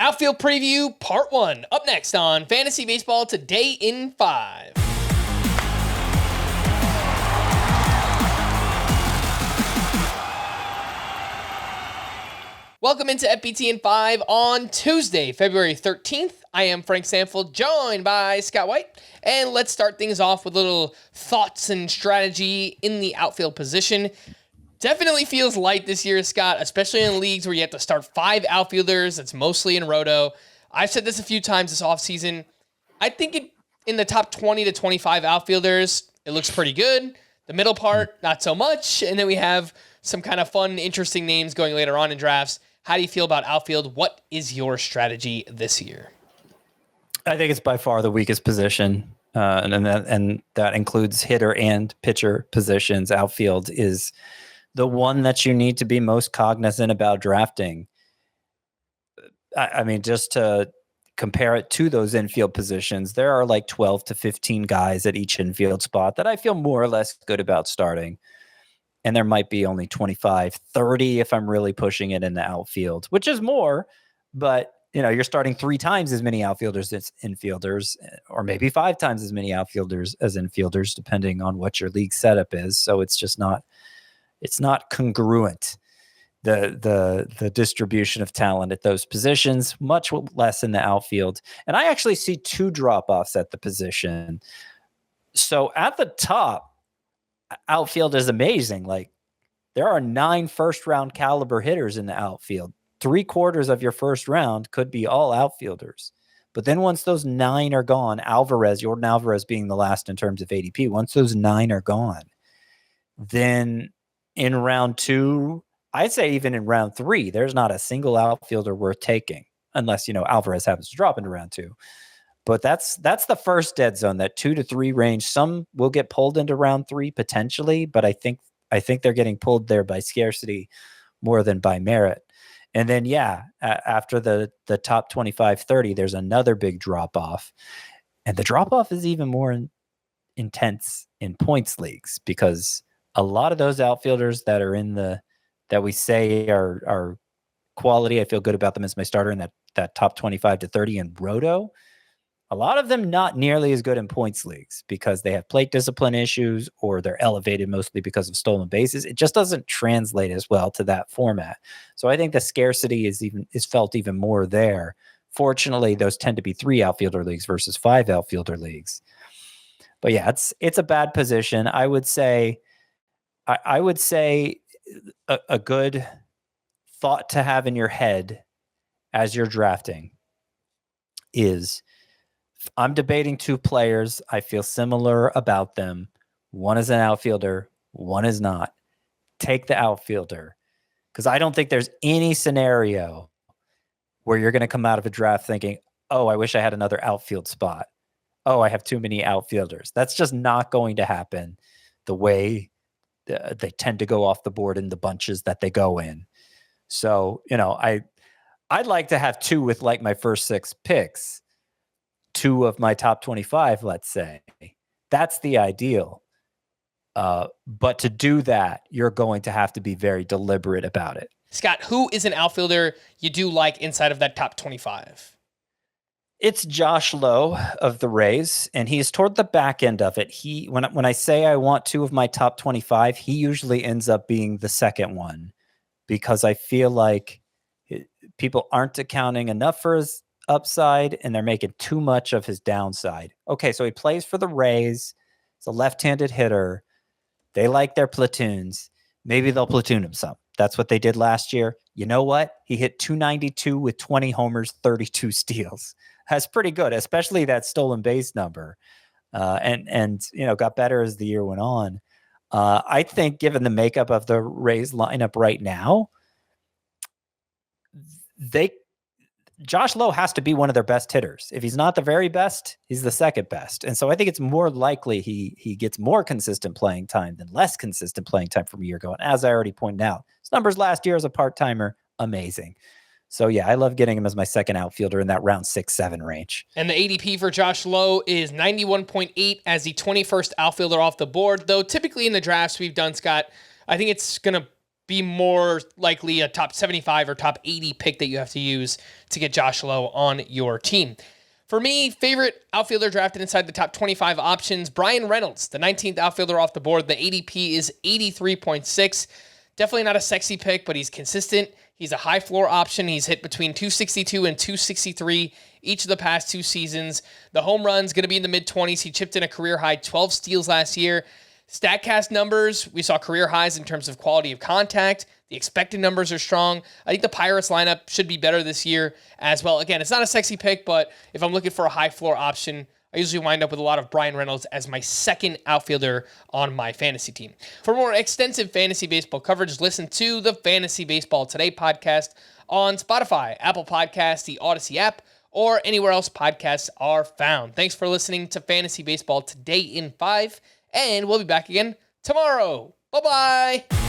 Outfield Preview Part 1, up next on Fantasy Baseball Today in 5. Welcome into FBT in 5 on Tuesday, February 13th. I am Frank Sanford, joined by Scott White. And let's start things off with little thoughts and strategy in the outfield position. Definitely feels light this year, Scott, especially in leagues where you have to start 5 outfielders. It's mostly in roto. I've said this a few times this offseason. I think in the top 20 to 25 outfielders, it looks pretty good. The middle part, not so much. And then we have some kind of fun, interesting names going later on in drafts. How do you feel about outfield? What is your strategy this year? I think it's by far the weakest position, and that includes hitter and pitcher positions. Outfield is the one that you need to be most cognizant about drafting. I mean, just to compare it to those infield positions, there are like 12 to 15 guys at each infield spot that I feel more or less good about starting. And there might be only 25, 30 if I'm really pushing it in the outfield, which is more, but you're starting 3 times as many outfielders as infielders, or maybe 5 times as many outfielders as infielders, depending on what your league setup is. So it's just not congruent, the distribution of talent at those positions, much less in the outfield. And I actually see 2 drop-offs at the position. So at the top, outfield is amazing. Like, there are 9 first-round caliber hitters in the outfield. 3/4 of your first round could be all outfielders. But then once those 9 are gone, Jordan Alvarez being the last in terms of ADP, once those 9 are gone, then in round 2, I'd say even in round 3, there's not a single outfielder worth taking, unless, Alvarez happens to drop into round 2. But that's the first dead zone, that 2 to 3 range. Some will get pulled into round 3 potentially, but I think they're getting pulled there by scarcity more than by merit. And then, after the top 25, 30, there's another big drop-off. And the drop-off is even more intense in points leagues, because a lot of those outfielders that are that we say are quality, I feel good about them as my starter in that top 25 to 30 in roto. A lot of them not nearly as good in points leagues because they have plate discipline issues, or they're elevated mostly because of stolen bases. It just doesn't translate as well to that format. So I think the scarcity is felt even more there. Fortunately, those tend to be 3 outfielder leagues versus 5 outfielder leagues. But yeah, it's a bad position. I would say a good thought to have in your head as you're drafting is, I'm debating 2 players. I feel similar about them. One is an outfielder, one is not. Take the outfielder, because I don't think there's any scenario where you're going to come out of a draft thinking, oh, I wish I had another outfield spot. Oh, I have too many outfielders. That's just not going to happen the way they tend to go off the board in the bunches that they go in. So, I'd like to have 2 with like my first 6 picks. 2 of my top 25, let's say. That's the ideal. But to do that, you're going to have to be very deliberate about it. Scott, who is an outfielder you do like inside of that top 25? It's Josh Lowe of the Rays, and he's toward the back end of it. When I say I want 2 of my top 25, he usually ends up being the second one, because I feel like people aren't accounting enough for his upside, and they're making too much of his downside. Okay, so he plays for the Rays. He's a left-handed hitter. They like their platoons. Maybe they'll platoon him some. That's what they did last year. You know what? He hit 292 with 20 homers, 32 steals. That's pretty good, especially that stolen base number. And got better as the year went on. I think, given the makeup of the Rays lineup right now, Josh Lowe has to be one of their best hitters. If he's not the very best, he's the second best. And so I think it's more likely he gets more consistent playing time than less consistent playing time from a year ago. And as I already pointed out, his numbers last year as a part-timer, amazing. So yeah, I love getting him as my second outfielder in that round 6-7 range. And the ADP for Josh Lowe is 91.8 as the 21st outfielder off the board. Though typically in the drafts we've done, Scott, I think it's going to be more likely a top 75 or top 80 pick that you have to use to get Josh Lowe on your team. For me, favorite outfielder drafted inside the top 25 options, Bryan Reynolds, the 19th outfielder off the board. The ADP is 83.6. Definitely not a sexy pick, but he's consistent. He's a high floor option. He's hit between 262 and 263 each of the past 2 seasons. The home run's going to be in the mid-20s. He chipped in a career high 12 steals last year. StatCast numbers, we saw career highs in terms of quality of contact. The expected numbers are strong. I think the Pirates lineup should be better this year as well. Again, it's not a sexy pick, but if I'm looking for a high floor option, I usually wind up with a lot of Bryan Reynolds as my second outfielder on my fantasy team. For more extensive fantasy baseball coverage, listen to the Fantasy Baseball Today podcast on Spotify, Apple Podcasts, the Audacy app, or anywhere else podcasts are found. Thanks for listening to Fantasy Baseball Today in 5, and we'll be back again tomorrow. Bye-bye.